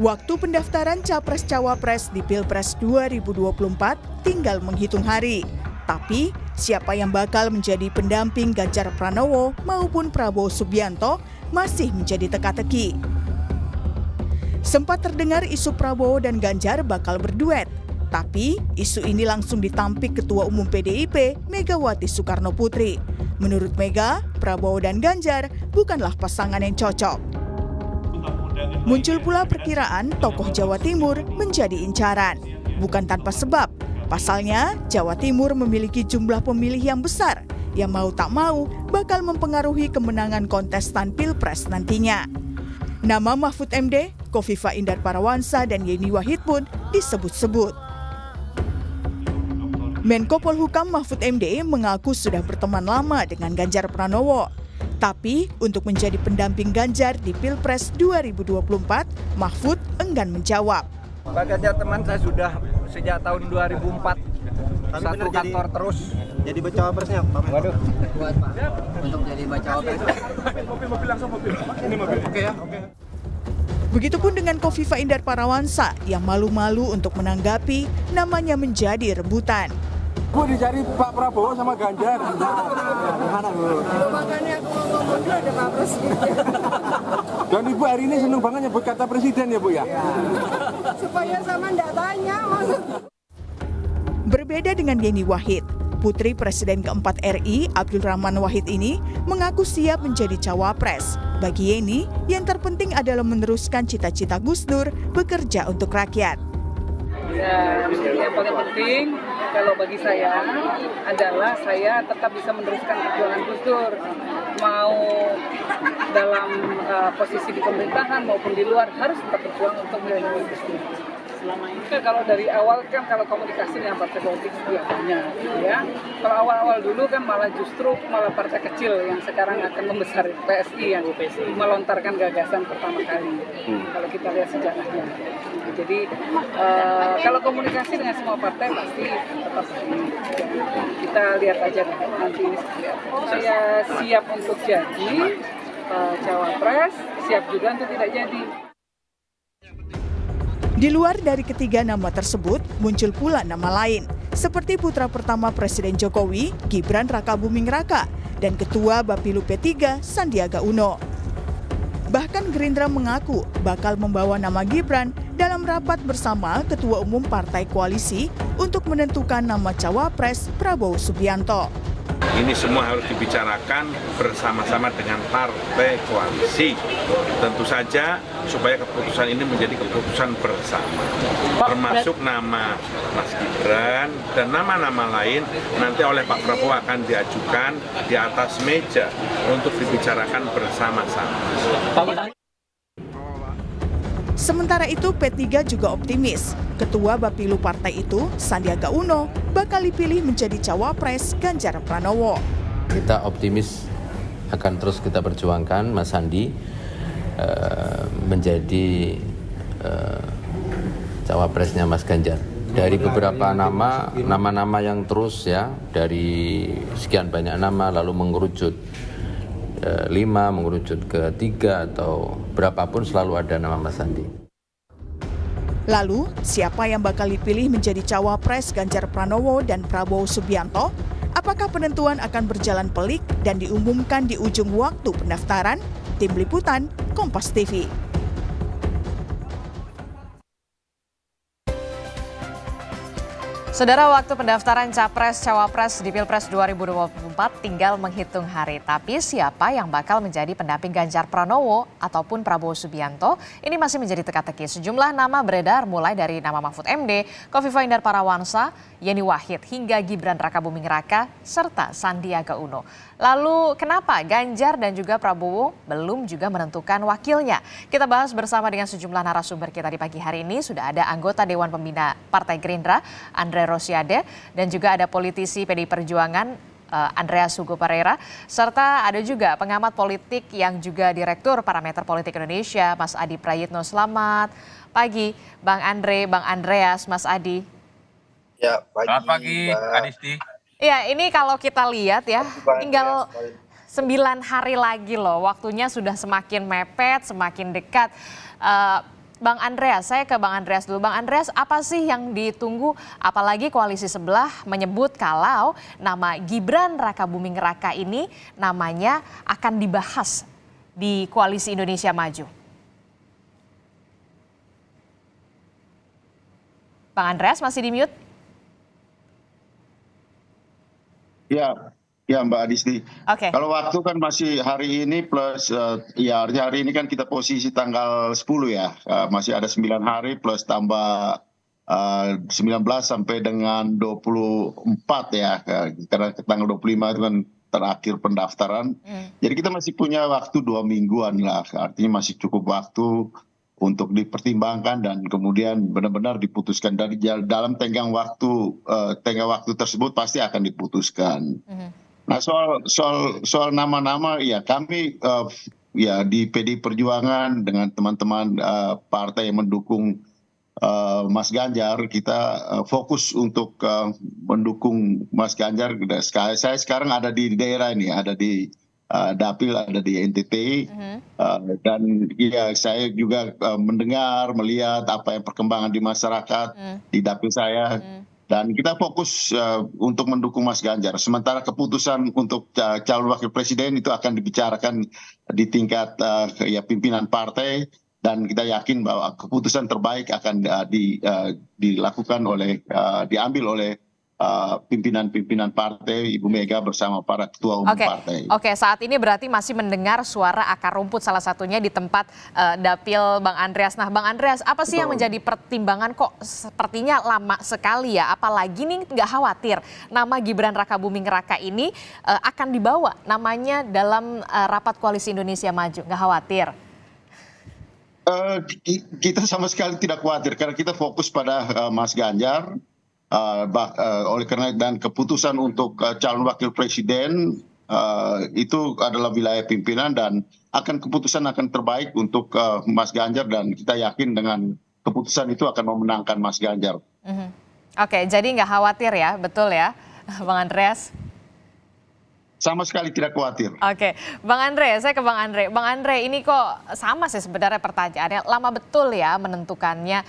Waktu pendaftaran Capres-Cawapres di Pilpres 2024 tinggal menghitung hari. Tapi, siapa yang bakal menjadi pendamping Ganjar Pranowo maupun Prabowo Subianto masih menjadi teka-teki. Sempat terdengar isu Prabowo dan Ganjar bakal berduet. Tapi, isu ini langsung ditampik Ketua Umum PDIP, Megawati Soekarno Putri. Menurut Mega, Prabowo dan Ganjar bukanlah pasangan yang cocok. Muncul pula perkiraan tokoh Jawa Timur menjadi incaran. Bukan tanpa sebab. Pasalnya, Jawa Timur memiliki jumlah pemilih yang besar yang mau tak mau bakal mempengaruhi kemenangan kontestan Pilpres nantinya. Nama Mahfud MD, Kofifa Indar Parawansa, dan Yeni Wahid pun disebut-sebut. Menko Polhukam Mahfud MD mengaku sudah berteman lama dengan Ganjar Pranowo. Tapi untuk menjadi pendamping Ganjar di Pilpres 2024, Mahfud enggan menjawab. Pak Ganjar teman saya sudah sejak tahun 2004, satu kantor terus. Jadi bacawa presnya, Pak. Waduh. Buat Pak, untuk jadi bacawa pres. Mobil langsung mobil. Ini mobil. Oke ya, oke. Begitupun dengan Kofifa Indar Parawansa yang malu-malu untuk menanggapi namanya menjadi rebutan. Bu dicari Pak Prabowo sama Ganjar. Gimana Bu? Makanya aku ngomong dulu ada Pak Presiden. Dan Ibu hari ini senang banget nyebut kata presiden ya Bu ya? Supaya sama ndak tanya maksud. Berbeda dengan Yeni Wahid, putri Presiden keempat RI Abdul Rahman Wahid ini mengaku siap menjadi cawapres. Bagi Yeni, yang terpenting adalah meneruskan cita-cita Gus Dur bekerja untuk rakyat. Ya, yang paling penting kalau bagi saya adalah saya tetap bisa meneruskan perjuangan Gus Dur, mau dalam posisi di pemerintahan maupun di luar harus tetap berjuang untuk melindungi Gus Dur. Selama ini kalau dari awal kan kalau komunikasi dengan partai politik biasanya ya, kalau awal-awal dulu kan justru malah partai kecil yang sekarang akan membesar PSI yang melontarkan gagasan pertama kali kalau kita lihat sejarahnya. Jadi kalau komunikasi dengan semua partai pasti tetap kita lihat aja nanti. Saya siap untuk jadi cawapres, siap juga untuk tidak jadi. Di luar dari ketiga nama tersebut, muncul pula nama lain, seperti putra pertama Presiden Jokowi, Gibran Rakabuming Raka, dan Ketua Bapilu P3, Sandiaga Uno. Bahkan Gerindra mengaku bakal membawa nama Gibran dalam rapat bersama Ketua Umum Partai Koalisi untuk menentukan nama cawapres Prabowo Subianto. Ini semua harus dibicarakan bersama-sama dengan partai koalisi. Tentu saja supaya keputusan ini menjadi keputusan bersama. Termasuk nama Mas Gibran dan nama-nama lain nanti oleh Pak Prabowo akan diajukan di atas meja untuk dibicarakan bersama-sama. Sementara itu P3 juga optimis, Ketua Bapilu partai itu, Sandiaga Uno, bakal dipilih menjadi cawapres Ganjar Pranowo. Kita optimis akan terus kita perjuangkan Mas Sandi menjadi cawapresnya Mas Ganjar. Dari beberapa nama yang terus ya, dari sekian banyak nama lalu mengerucut 5, mengerucut ke 3 atau berapapun selalu ada nama Mas Sandi. Lalu, siapa yang bakal dipilih menjadi cawapres Ganjar Pranowo dan Prabowo Subianto? Apakah penentuan akan berjalan pelik dan diumumkan di ujung waktu pendaftaran? Tim Liputan, Kompas TV. Saudara, waktu pendaftaran Capres-Cawapres di Pilpres 2024 tinggal menghitung hari. Tapi siapa yang bakal menjadi pendamping Ganjar Pranowo ataupun Prabowo Subianto ini masih menjadi teka-teki. Sejumlah nama beredar mulai dari nama Mahfud MD, Kofifa Indar Parawansa, Yeni Wahid hingga Gibran Rakabuming Raka serta Sandiaga Uno. Lalu kenapa Ganjar dan juga Prabowo belum juga menentukan wakilnya? Kita bahas bersama dengan sejumlah narasumber kita di pagi hari ini. Sudah ada anggota Dewan Pembina Partai Gerindra, Andre Rosiade, dan juga ada politisi PDI Perjuangan, Andreas Hugo Pereira, serta ada juga pengamat politik yang juga Direktur Parameter Politik Indonesia, Mas Adi Prayitno. Selamat pagi, Bang Andre, Bang Andreas, Mas Adi. Ya, pagi. Selamat pagi, Adisti. Ya, ini kalau kita lihat ya, tinggal 9 hari lagi loh, waktunya sudah semakin mepet, semakin dekat. Bang Andreas, saya ke Bang Andreas dulu. Bang Andreas, apa sih yang ditunggu? Apalagi koalisi sebelah menyebut kalau nama Gibran Rakabuming Raka ini namanya akan dibahas di Koalisi Indonesia Maju. Bang Andreas masih di mute? Ya Mbak Adisti. Oke. Kalau waktu kan masih hari ini plus ya hari ini kan kita posisi tanggal 10 ya. Masih ada 9 hari plus tambah 19 sampai dengan 24 ya. Karena tanggal 25 itu kan terakhir pendaftaran. Jadi kita masih punya waktu 2 mingguan lah. Artinya masih cukup waktu untuk dipertimbangkan dan kemudian benar-benar diputuskan. Dari dalam tenggang waktu tersebut pasti akan diputuskan. Nah soal nama-nama ya kami ya di PDI Perjuangan dengan teman-teman partai yang mendukung Mas Ganjar, kita fokus untuk mendukung Mas Ganjar. Saya sekarang ada di daerah ini, ada di Dapil, ada di NTT, dan ya saya juga mendengar, melihat apa yang perkembangan di masyarakat di Dapil saya. Dan kita fokus untuk mendukung Mas Ganjar. Sementara keputusan untuk calon wakil presiden itu akan dibicarakan di tingkat ya pimpinan partai, dan kita yakin bahwa keputusan terbaik akan dilakukan diambil oleh pimpinan partai, Ibu Mega bersama para ketua umum partai. Oke, saat ini berarti masih mendengar suara akar rumput salah satunya di tempat Dapil Bang Andreas. Nah Bang Andreas, apa sih yang menjadi pertimbangan kok sepertinya lama sekali ya? Apalagi nih nggak khawatir nama Gibran Rakabuming Raka ini akan dibawa namanya dalam rapat Koalisi Indonesia Maju, nggak khawatir? Kita sama sekali tidak khawatir karena kita fokus pada Mas Ganjar. Oleh karena dan keputusan untuk calon wakil presiden itu adalah wilayah pimpinan dan keputusan akan terbaik untuk Mas Ganjar, dan kita yakin dengan keputusan itu akan memenangkan Mas Ganjar. Oke, jadi nggak khawatir ya, betul ya Bang Andreas? Sama sekali tidak khawatir. Oke, Bang Andre, saya ke Bang Andre. Bang Andre, ini kok sama sih sebenarnya pertanyaannya, lama betul ya menentukannya.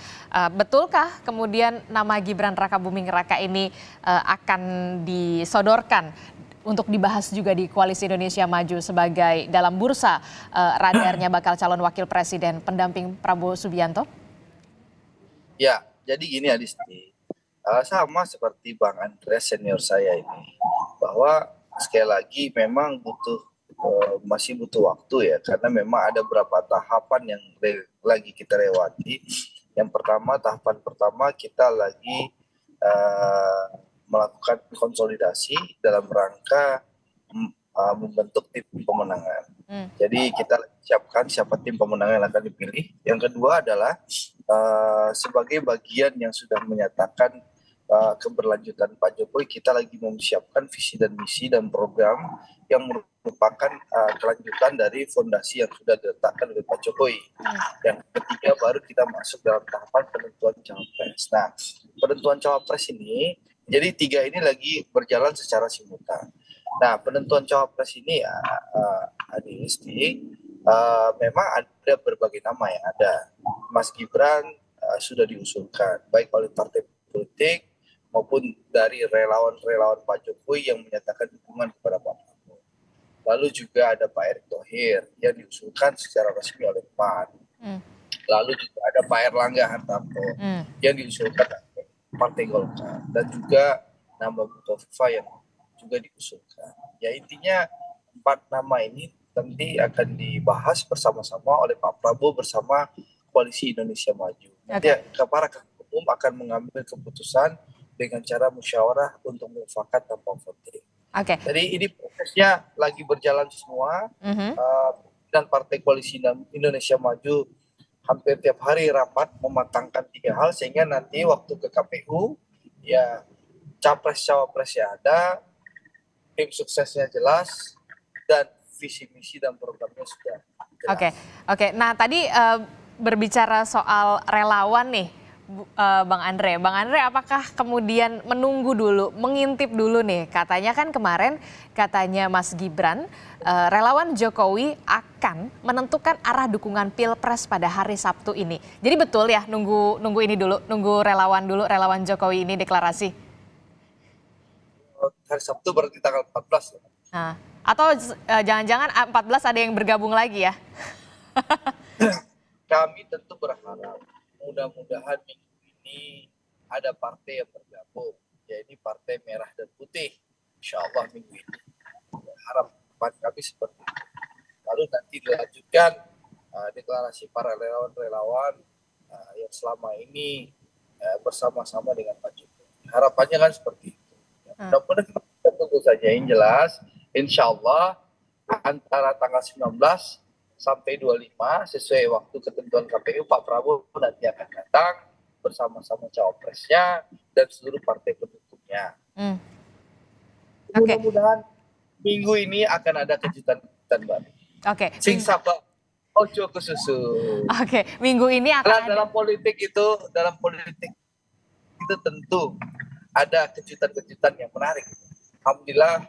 Betulkah kemudian nama Gibran Rakabuming Raka ini akan disodorkan untuk dibahas juga di Koalisi Indonesia Maju sebagai dalam bursa radarnya bakal calon wakil presiden pendamping Prabowo Subianto? Ya, jadi gini Adisti, sama seperti Bang Andre senior saya ini, bahwa sekali lagi memang masih butuh waktu ya, karena memang ada beberapa tahapan yang lagi kita lewati. Yang pertama, tahapan pertama kita lagi melakukan konsolidasi dalam rangka membentuk tim pemenangan. Jadi kita siapkan siapa tim pemenangan yang akan dipilih. Yang kedua adalah sebagai bagian yang sudah menyatakan keberlanjutan Pak Jokowi, kita lagi mempersiapkan visi dan misi dan program yang merupakan kelanjutan dari fondasi yang sudah diletakkan oleh Pak Jokowi. Yang ketiga baru kita masuk dalam tahapan penentuan cawapres. Nah, penentuan cawapres ini, jadi 3 ini lagi berjalan secara simultan. Nah, penentuan cawapres ini ya, Adisti, memang ada berbagai nama yang ada. Mas Gibran sudah diusulkan, baik oleh partai politik maupun dari relawan-relawan Pak Jokowi yang menyatakan dukungan kepada Pak Prabowo. Lalu juga ada Pak Erick Thohir yang diusulkan secara resmi oleh PAN. Lalu juga ada Pak Erlangga Hartarto yang diusulkan oleh Partai Golkar. Dan juga nama Bu Kofifa yang juga diusulkan. Ya intinya 4 nama ini nanti akan dibahas bersama-sama oleh Pak Prabowo bersama Koalisi Indonesia Maju. Nanti para ketua umum akan mengambil keputusan dengan cara musyawarah untuk mufakat tanpa voting. Jadi ini prosesnya lagi berjalan semua. Dan Partai Koalisi Indonesia Maju hampir tiap hari rapat mematangkan 3 hal sehingga nanti waktu ke KPU ya capres cawapresnya ada, tim suksesnya jelas, dan visi misi dan programnya sudah jelas. Oke. Nah tadi berbicara soal relawan nih, Bang Andre, apakah kemudian menunggu dulu, mengintip dulu nih? Katanya kan kemarin, katanya Mas Gibran, relawan Jokowi akan menentukan arah dukungan Pilpres pada hari Sabtu ini. Jadi betul ya, nunggu ini dulu, nunggu relawan Jokowi ini deklarasi. Hari Sabtu berarti tanggal 14. Nah, atau jangan-jangan 14 ada yang bergabung lagi ya? Kami tentu berharap mudah-mudahan minggu ini ada partai yang bergabung, yaitu Partai Merah dan Putih. Insya Allah minggu ini. Harapan kami seperti itu. Lalu nanti dilanjutkan deklarasi para relawan-relawan yang selama ini bersama-sama dengan Pak Jokowi. Harapannya kan seperti itu. Mudah-mudahan kita tunggu saja. Yang jelas, insya Allah antara tanggal 19 sampai 25 sesuai waktu ketentuan KPU, Pak Prabowo nanti akan datang bersama-sama cawapresnya dan seluruh partai pendukungnya. Mudah-mudahan minggu ini akan ada kejutan-kejutan baru. Oke. Sing sabar, ojo ke susu. Oke, minggu ini akan dalam politik itu tentu ada kejutan-kejutan yang menarik. Alhamdulillah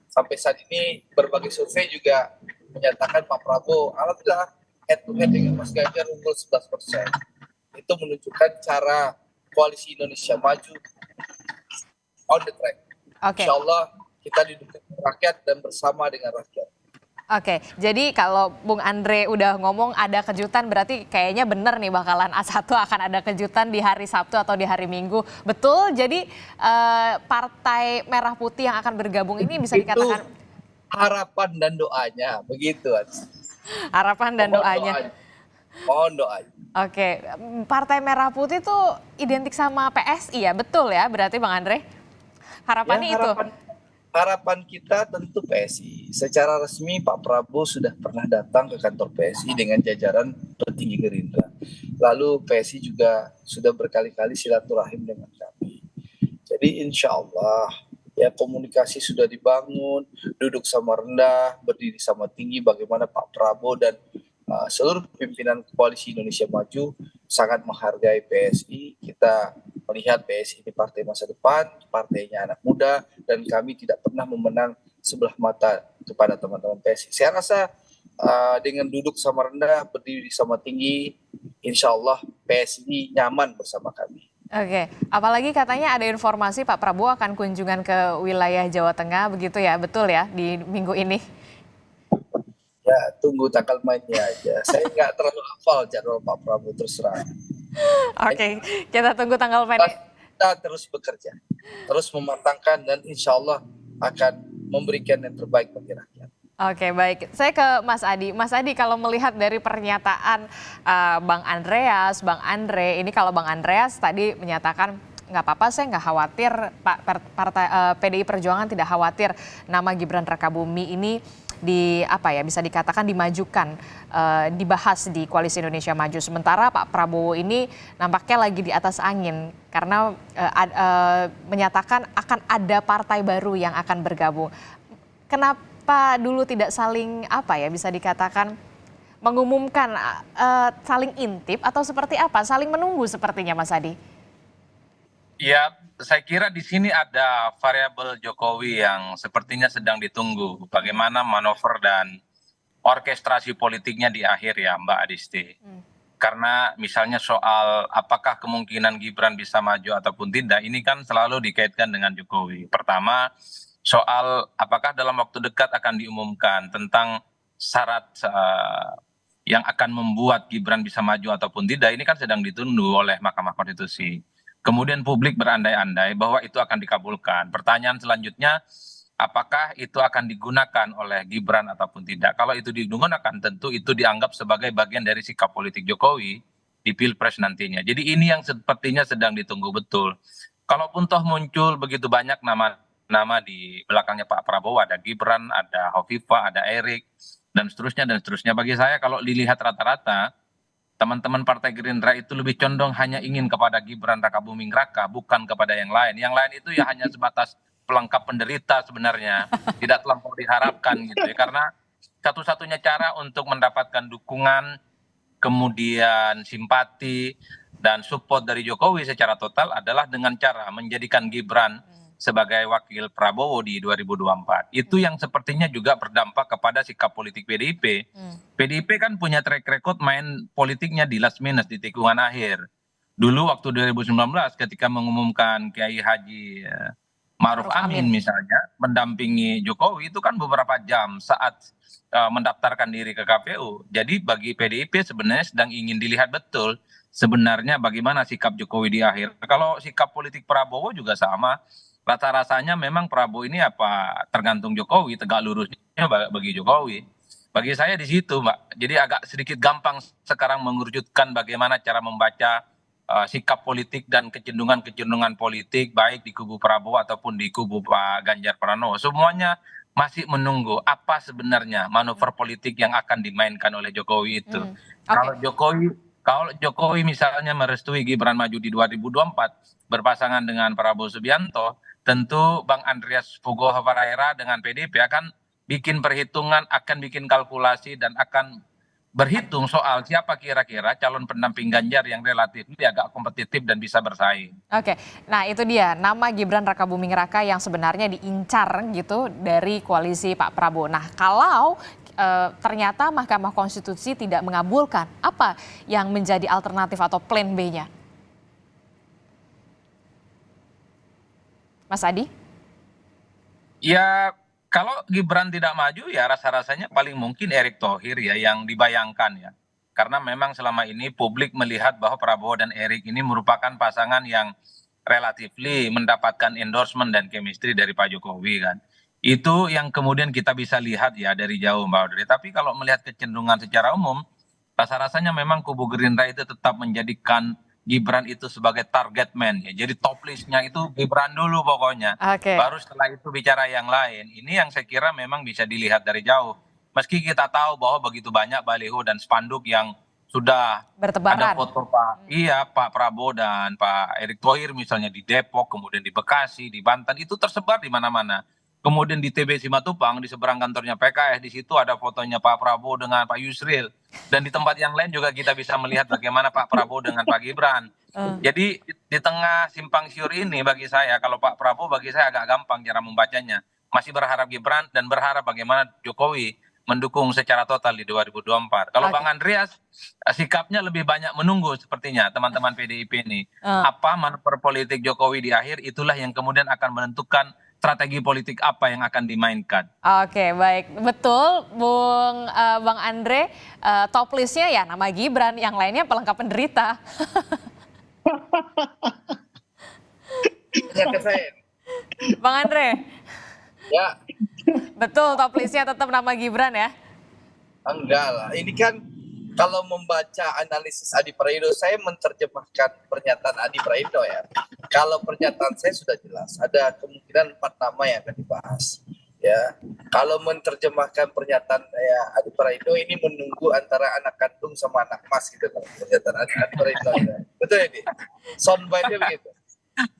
sampai saat ini berbagai survei juga menyatakan Pak Prabowo, alhamdulillah head to head dengan Mas Ganjar unggul 11%. Itu menunjukkan cara koalisi Indonesia Maju on the track. Insya Allah kita didukung rakyat dan bersama dengan rakyat. Oke, jadi kalau Bung Andre udah ngomong ada kejutan, berarti kayaknya bener nih bakalan A1 akan ada kejutan di hari Sabtu atau di hari Minggu. Betul, jadi Partai Merah Putih yang akan bergabung ini bisa dikatakan harapan dan doanya, begitu. Harapan dan doanya. Mohon doanya. Oke, Partai Merah Putih itu identik sama PSI ya, betul ya berarti Bang Andre? Harapannya ya, harapan kita tentu PSI. Secara resmi Pak Prabowo sudah pernah datang ke kantor PSI dengan jajaran petinggi Gerindra. Lalu PSI juga sudah berkali-kali silaturahim dengan kami. Jadi insya Allah ya komunikasi sudah dibangun, duduk sama rendah, berdiri sama tinggi bagaimana Pak Prabowo dan seluruh pimpinan koalisi Indonesia Maju sangat menghargai PSI. Kita melihat PSI ini partai masa depan, partainya anak muda, dan kami tidak pernah memenang sebelah mata kepada teman-teman PSI. Saya rasa dengan duduk sama rendah, berdiri sama tinggi, insya Allah PSI nyaman bersama kami. Oke, apalagi katanya ada informasi Pak Prabowo akan kunjungan ke wilayah Jawa Tengah, begitu ya, betul ya, di minggu ini? Ya, tunggu tanggal mainnya aja. Saya nggak terlalu hafal jadwal Pak Prabowo, terserah. Oke, kita tunggu tanggal mainnya. Kita terus bekerja, terus mematangkan, dan insya Allah akan memberikan yang terbaik bagi rakyat. Oke, baik. Saya ke Mas Adi. Mas Adi, kalau melihat dari pernyataan Bang Andreas, Bang Andre, ini kalau Bang Andreas tadi menyatakan nggak apa-apa, saya nggak khawatir, Partai PDI Perjuangan tidak khawatir nama Gibran Rakabumi ini bisa dikatakan dimajukan, dibahas di Koalisi Indonesia Maju. Sementara Pak Prabowo ini nampaknya lagi di atas angin karena menyatakan akan ada partai baru yang akan bergabung. Kenapa dulu tidak saling bisa dikatakan mengumumkan, saling intip atau seperti apa? Saling menunggu sepertinya, Mas Adi. Ya, saya kira di sini ada variabel Jokowi yang sepertinya sedang ditunggu. Bagaimana manuver dan orkestrasi politiknya di akhir ya, Mbak Adisti. Karena misalnya soal apakah kemungkinan Gibran bisa maju ataupun tidak, ini kan selalu dikaitkan dengan Jokowi. Pertama, soal apakah dalam waktu dekat akan diumumkan tentang syarat yang akan membuat Gibran bisa maju ataupun tidak, ini kan sedang ditunggu oleh Mahkamah Konstitusi. Kemudian publik berandai-andai bahwa itu akan dikabulkan. Pertanyaan selanjutnya, apakah itu akan digunakan oleh Gibran ataupun tidak? Kalau itu digunakan, tentu itu dianggap sebagai bagian dari sikap politik Jokowi di Pilpres nantinya. Jadi ini yang sepertinya sedang ditunggu betul. Kalaupun toh muncul begitu banyak nama di belakangnya Pak Prabowo, ada Gibran, ada Hovifah, ada Erik, dan seterusnya dan seterusnya. Bagi saya kalau dilihat rata-rata, teman-teman Partai Gerindra itu lebih condong hanya ingin kepada Gibran Rakabuming Raka, bukan kepada yang lain. Yang lain itu ya hanya sebatas pelengkap penderita sebenarnya, tidak terlampau diharapkan gitu ya. Karena satu-satunya cara untuk mendapatkan dukungan, kemudian simpati, dan support dari Jokowi secara total adalah dengan cara menjadikan Gibran sebagai wakil Prabowo di 2024. Itu yang sepertinya juga berdampak kepada sikap politik PDIP. PDIP kan punya track record main politiknya di last minute, di tikungan akhir. Dulu waktu 2019 ketika mengumumkan Kiai Haji Ma'ruf Amin misalnya mendampingi Jokowi, itu kan beberapa jam saat mendaftarkan diri ke KPU. Jadi bagi PDIP sebenarnya sedang ingin dilihat betul sebenarnya bagaimana sikap Jokowi di akhir. Kalau sikap politik Prabowo juga sama. Rasa-rasanya memang Prabowo ini tergantung Jokowi, tegak lurusnya bagi Jokowi. Bagi saya di situ, Mbak. Jadi agak sedikit gampang sekarang mengerucutkan bagaimana cara membaca sikap politik dan kecenderungan politik baik di kubu Prabowo ataupun di kubu Pak Ganjar Pranowo. Semuanya masih menunggu apa sebenarnya manuver politik yang akan dimainkan oleh Jokowi itu. Kalau Jokowi misalnya merestui Gibran maju di 2024 berpasangan dengan Prabowo Subianto, tentu Bang Andreas Pugoh Pareira dengan PDIP akan bikin perhitungan, akan bikin kalkulasi, dan akan berhitung soal siapa kira-kira calon pendamping Ganjar yang relatif agak kompetitif dan bisa bersaing. Oke, nah itu dia nama Gibran Rakabuming Raka yang sebenarnya diincar gitu dari koalisi Pak Prabowo. Nah kalau ternyata Mahkamah Konstitusi tidak mengabulkan, apa yang menjadi alternatif atau plan B-nya? Mas Adi? Ya, kalau Gibran tidak maju ya rasa-rasanya paling mungkin Erick Thohir ya yang dibayangkan ya. Karena memang selama ini publik melihat bahwa Prabowo dan Erick ini merupakan pasangan yang relatifly mendapatkan endorsement dan chemistry dari Pak Jokowi kan. Itu yang kemudian kita bisa lihat ya dari jauh Mbak Audrey. Tapi kalau melihat kecenderungan secara umum, rasa-rasanya memang kubu Gerindra itu tetap menjadikan Gibran itu sebagai target man ya. Jadi top listnya itu Gibran dulu pokoknya. Baru setelah itu bicara yang lain. Ini yang saya kira memang bisa dilihat dari jauh. Meski kita tahu bahwa begitu banyak baliho dan spanduk yang sudah bertebaran. Ada foto Pak Prabowo dan Pak Erick Thohir misalnya di Depok, kemudian di Bekasi, di Banten, itu tersebar di mana-mana. Kemudian di TB Simatupang, di seberang kantornya PKS, di situ ada fotonya Pak Prabowo dengan Pak Yusril. Dan di tempat yang lain juga kita bisa melihat bagaimana Pak Prabowo dengan Pak Gibran. Jadi di tengah simpang siur ini bagi saya, kalau Pak Prabowo bagi saya agak gampang cara membacanya. Masih berharap Gibran dan berharap bagaimana Jokowi mendukung secara total di 2024. Kalau Bang Andreas, sikapnya lebih banyak menunggu sepertinya teman-teman PDIP ini. Apa manuver politik Jokowi di akhir, itulah yang kemudian akan menentukan strategi politik apa yang akan dimainkan. Oke, baik. Betul, Bang Andre, top listnya ya nama Gibran, yang lainnya pelengkap penderita. Bang Andre. Ya. Betul, top listnya tetap nama Gibran ya? Enggak lah, ini kan kalau membaca analisis Adi Praitno, saya menerjemahkan pernyataan Adi Praitno ya. Kalau pernyataan saya sudah jelas, ada kemungkinan 4 nama yang akan dibahas. Ya, kalau menerjemahkan pernyataan Adi Praitno ini menunggu antara anak kandung sama anak mas gitu kan, pernyataan Adi Praitno. Ya. Betul ya, Di? Soundbite-nya begitu.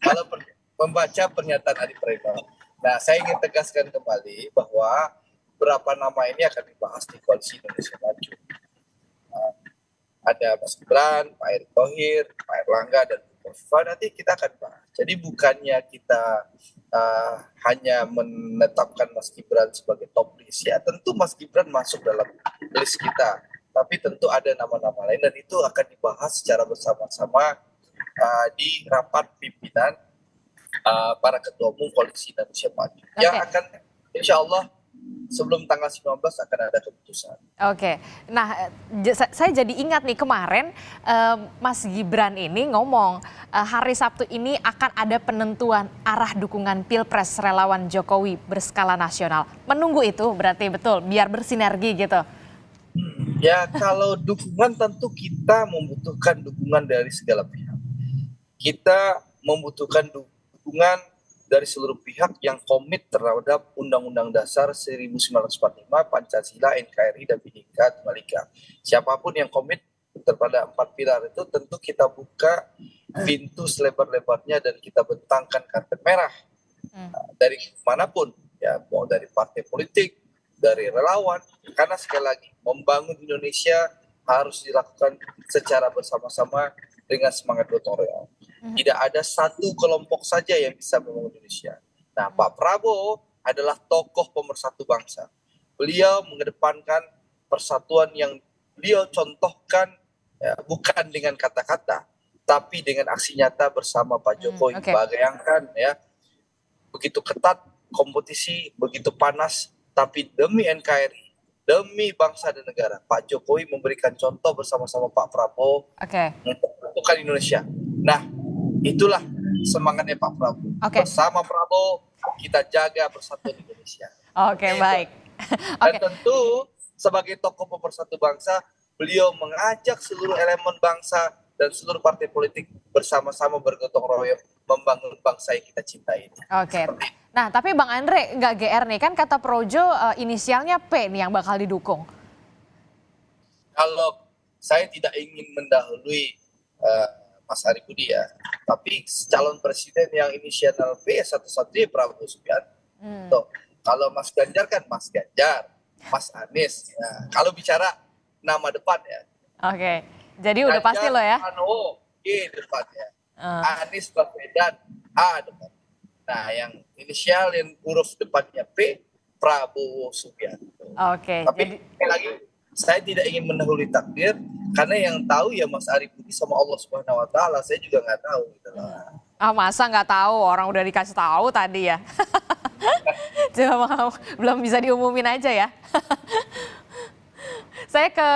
Kalau membaca pernyataan Adi Praitno. Nah, saya ingin tegaskan kembali bahwa beberapa nama ini akan dibahas di Koalisi Indonesia Maju. Ada Mas Gibran, Pak Erick Thohir, Pak Erlangga, dan Bu Kofifa, nanti kita akan bahas. Jadi bukannya kita hanya menetapkan Mas Gibran sebagai top list, ya tentu Mas Gibran masuk dalam list kita. Tapi tentu ada nama-nama lain dan itu akan dibahas secara bersama-sama di rapat pimpinan para ketua umum Koalisi Indonesia Maju. Yang akan insya Allah sebelum tanggal 19 akan ada keputusan. Oke, nah saya jadi ingat nih kemarin Mas Gibran ini ngomong hari Sabtu ini akan ada penentuan arah dukungan Pilpres relawan Jokowi berskala nasional. Menunggu itu berarti betul biar bersinergi gitu. Ya kalau dukungan tentu kita membutuhkan dukungan dari segala pihak. Kita membutuhkan dukungan dari seluruh pihak yang komit terhadap Undang-Undang Dasar 1945, Pancasila, NKRI, dan Bhinneka Tunggal Ika. Siapapun yang komit terhadap 4 pilar itu tentu kita buka pintu selebar-lebarnya dan kita bentangkan karpet merah dari manapun, ya mau dari partai politik, dari relawan, karena sekali lagi membangun Indonesia harus dilakukan secara bersama-sama dengan semangat gotong royong. Tidak ada satu kelompok saja yang bisa membangun Indonesia. Nah, Pak Prabowo adalah tokoh pemersatu bangsa. Beliau mengedepankan persatuan yang beliau contohkan bukan dengan kata-kata, tapi dengan aksi nyata bersama Pak Jokowi. Bayangkan ya, begitu ketat kompetisi, begitu panas, tapi demi NKRI, demi bangsa dan negara, Pak Jokowi memberikan contoh bersama-sama Pak Prabowo untuk menentukan Indonesia. Nah, itulah semangatnya Pak Prabowo. Bersama Prabowo kita jaga persatuan Indonesia. Baik. Dan tentu sebagai tokoh pemersatu bangsa, beliau mengajak seluruh elemen bangsa dan seluruh partai politik bersama-sama bergotong royong membangun bangsa yang kita cintai. Nah, tapi Bang Andre nggak GR nih, kan kata Projo inisialnya P nih yang bakal didukung. Kalau saya tidak ingin mendahului Mas Ari Budi ya, tapi calon presiden yang inisial P satu-satunya Prabowo Subianto. Kalau Mas Ganjar kan Mas Ganjar, Mas Anies. Ya. Kalau bicara nama depan ya. Jadi udah pasti lo ya. Pranowo G depannya. Anies Baswedan A depan. Nah, yang inisial yang huruf depannya P, Prabowo Subianto. Tapi sekali lagi, saya tidak ingin mendahului takdir, karena yang tahu ya Mas Ari Budi sama Allah Subhanahu Wa Taala. Saya juga nggak tahu. Gitu lah. Masa nggak tahu? Orang udah dikasih tahu tadi ya. Cuma belum bisa diumumin aja ya. Saya ke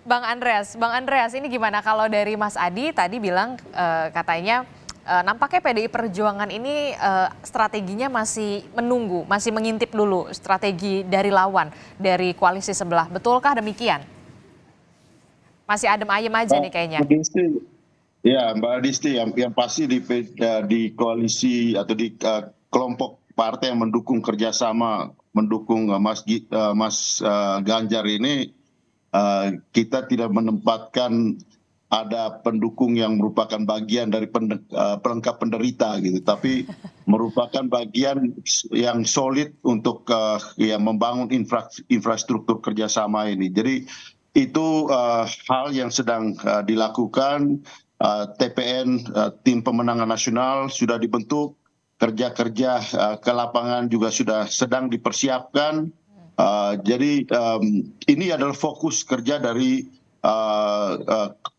Bang Andreas. Bang Andreas, ini gimana kalau dari Mas Adi tadi bilang katanya nampaknya PDI Perjuangan ini strateginya masih menunggu, masih mengintip dulu strategi dari lawan, dari koalisi sebelah. Betulkah demikian? Masih adem ayem aja nih kayaknya. Ya, Mbak Disti, yang pasti di koalisi atau di kelompok partai yang mendukung kerjasama, mendukung Mas Ganjar ini, kita tidak menempatkan ada pendukung yang merupakan bagian dari pelengkap penderita gitu, tapi merupakan bagian yang solid untuk membangun infrastruktur kerjasama ini. Jadi itu hal yang sedang dilakukan. TPN, tim pemenangan nasional sudah dibentuk, kerja-kerja ke lapangan juga sudah sedang dipersiapkan. Jadi ini adalah fokus kerja dari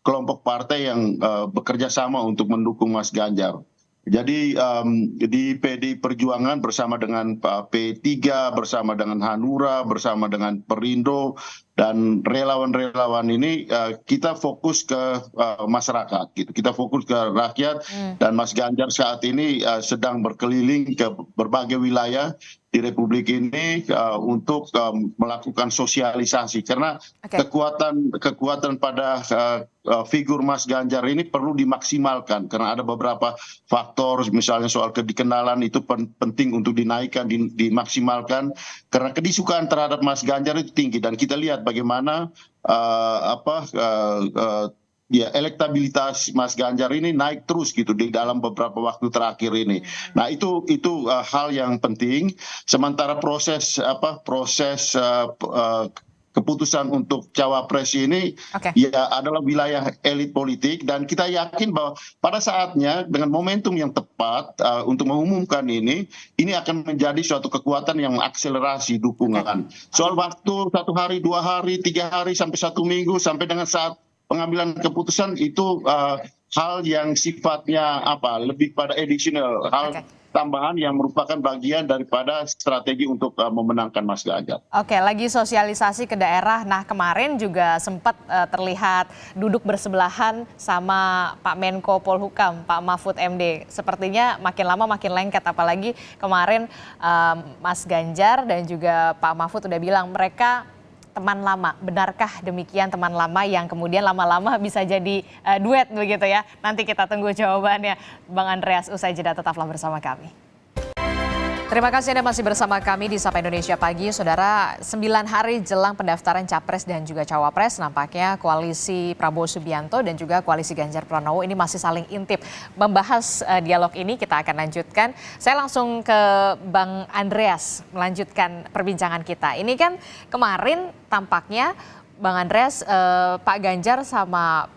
kelompok partai yang bekerja sama untuk mendukung Mas Ganjar. Jadi di PDI Perjuangan bersama dengan P3, bersama dengan Hanura, bersama dengan Perindo, dan relawan-relawan ini kita fokus ke masyarakat, gitu. Kita fokus ke rakyat, dan Mas Ganjar saat ini sedang berkeliling ke berbagai wilayah di Republik ini untuk melakukan sosialisasi, karena kekuatan pada figur Mas Ganjar ini perlu dimaksimalkan, karena ada beberapa faktor, misalnya soal kedikenalan itu penting untuk dinaikkan, dimaksimalkan, karena kedisukaan terhadap Mas Ganjar itu tinggi, dan kita lihat bagaimana elektabilitas Mas Ganjar ini naik terus gitu di dalam beberapa waktu terakhir ini. Nah, itu hal yang penting. Sementara proses keputusan untuk cawapres ini ya adalah wilayah elit politik, dan kita yakin bahwa pada saatnya dengan momentum yang tepat untuk mengumumkan ini akan menjadi suatu kekuatan yang mengakselerasi dukungan. Soal waktu 1 hari, 2 hari, 3 hari, sampai 1 minggu, sampai dengan saat pengambilan keputusan itu hal yang sifatnya lebih pada additional, hal tambahan yang merupakan bagian daripada strategi untuk memenangkan Mas Ganjar. Lagi sosialisasi ke daerah. Nah, kemarin juga sempat terlihat duduk bersebelahan sama Pak Menko Polhukam, Pak Mahfud MD. Sepertinya makin lama makin lengket, apalagi kemarin Mas Ganjar dan juga Pak Mahfud udah bilang mereka teman lama. Benarkah demikian teman lama yang kemudian lama-lama bisa jadi duet begitu ya? Nanti kita tunggu jawabannya. Bang Andreas, usai jeda tetaplah bersama kami. Terima kasih Anda masih bersama kami di Sapa Indonesia Pagi. Saudara, 9 hari jelang pendaftaran Capres dan juga Cawapres, nampaknya koalisi Prabowo Subianto dan juga koalisi Ganjar Pranowo ini masih saling intip. Membahas dialog ini kita akan lanjutkan. Saya langsung ke Bang Andreas melanjutkan perbincangan kita. Ini kan kemarin tampaknya Bang Andreas, Pak Ganjar sama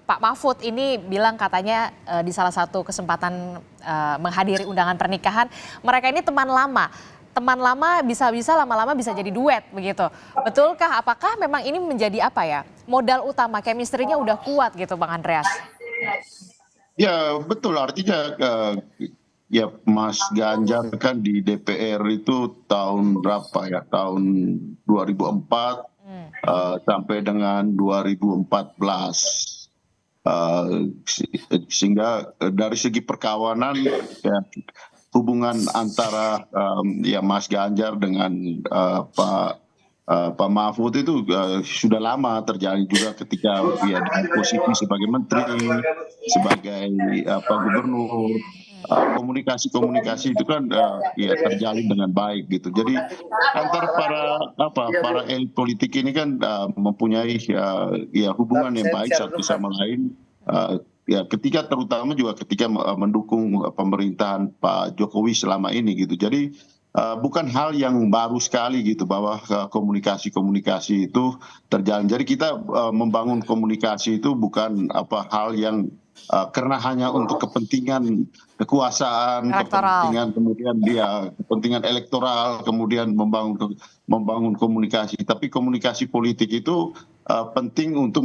Pak Mahfud ini bilang katanya di salah satu kesempatan menghadiri undangan pernikahan, mereka ini teman lama. Teman lama bisa-bisa lama-lama bisa jadi duet begitu. Betulkah? Apakah memang ini menjadi apa ya? Modal utama, chemistry-nya udah kuat gitu Bang Andreas? Ya betul, artinya ya Mas Ganjar kan di DPR itu tahun berapa ya? Tahun 2004 sampai dengan 2014. Sehingga dari segi perkawanan ya, hubungan antara ya Mas Ganjar dengan Pak Mahfud itu sudah lama terjadi juga ketika dia di posisi sebagai menteri, sebagai gubernur. Komunikasi itu kan ya terjalin dengan baik gitu. Jadi antara para elit politik ini kan mempunyai ya hubungan yang baik satu sama lain. Ya ketika terutama juga ketika mendukung pemerintahan Pak Jokowi selama ini gitu. Jadi bukan hal yang baru sekali gitu bahwa komunikasi itu terjalin. Jadi kita membangun komunikasi itu bukan hal yang karena hanya untuk kepentingan kekuasaan, kepentingan kemudian kepentingan elektoral, kemudian membangun komunikasi. Tapi komunikasi politik itu penting untuk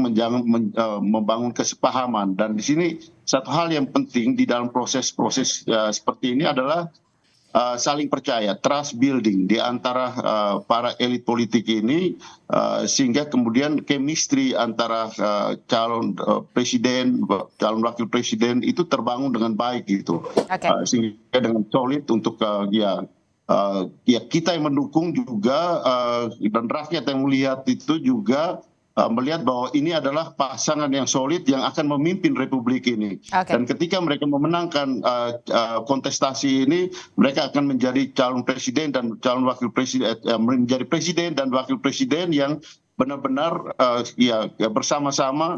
membangun kesepahaman. Dan di sini satu hal yang penting di dalam proses-proses seperti ini adalah saling percaya, trust building di antara para elit politik ini, sehingga kemudian chemistry antara calon presiden, calon wakil presiden itu terbangun dengan baik gitu, sehingga dengan solid untuk ya kita yang mendukung juga dan rakyat yang melihat itu juga melihat bahwa ini adalah pasangan yang solid yang akan memimpin republik ini. Dan ketika mereka memenangkan kontestasi ini, mereka akan menjadi calon presiden dan calon wakil presiden, menjadi presiden dan wakil presiden yang benar-benar bersama-sama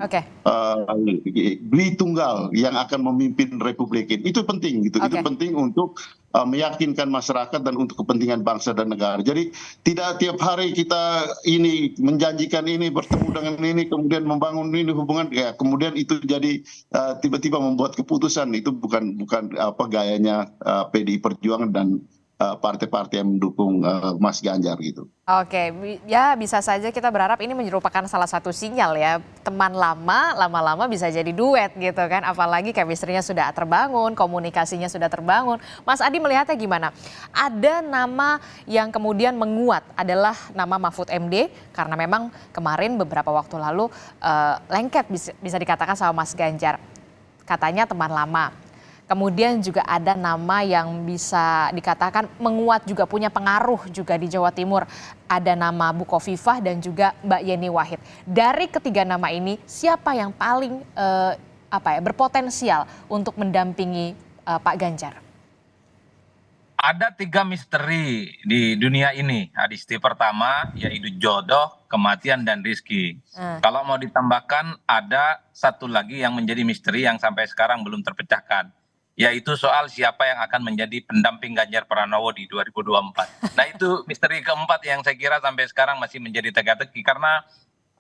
beli tunggal yang akan memimpin republik ini. Itu penting gitu. Itu penting untuk meyakinkan masyarakat dan untuk kepentingan bangsa dan negara. Jadi tidak tiap hari kita ini menjanjikan ini, bertemu dengan ini, kemudian membangun ini hubungan, ya kemudian itu jadi tiba-tiba membuat keputusan. Itu bukan gayanya PDI Perjuangan dan partai-partai yang mendukung Mas Ganjar gitu. Oke, ya bisa saja kita berharap ini merupakan salah satu sinyal ya, teman lama-lama bisa jadi duet gitu kan, apalagi chemistry-nya sudah terbangun, komunikasinya sudah terbangun. Mas Adi melihatnya gimana? Ada nama yang kemudian menguat adalah nama Mahfud MD, karena memang kemarin beberapa waktu lalu lengket bisa dikatakan sama Mas Ganjar, katanya teman lama. Kemudian juga ada nama yang bisa dikatakan menguat juga, punya pengaruh juga di Jawa Timur. Ada nama Bukofifa dan juga Mbak Yeni Wahid. Dari ketiga nama ini, siapa yang paling berpotensial untuk mendampingi Pak Ganjar? Ada 3 misteri di dunia ini, Adisti. Pertama, yaitu jodoh, kematian, dan rizki. Kalau mau ditambahkan, ada satu lagi yang menjadi misteri yang sampai sekarang belum terpecahkan, yaitu soal siapa yang akan menjadi pendamping Ganjar Pranowo di 2024. Nah itu misteri keempat yang saya kira sampai sekarang masih menjadi teka-teki, karena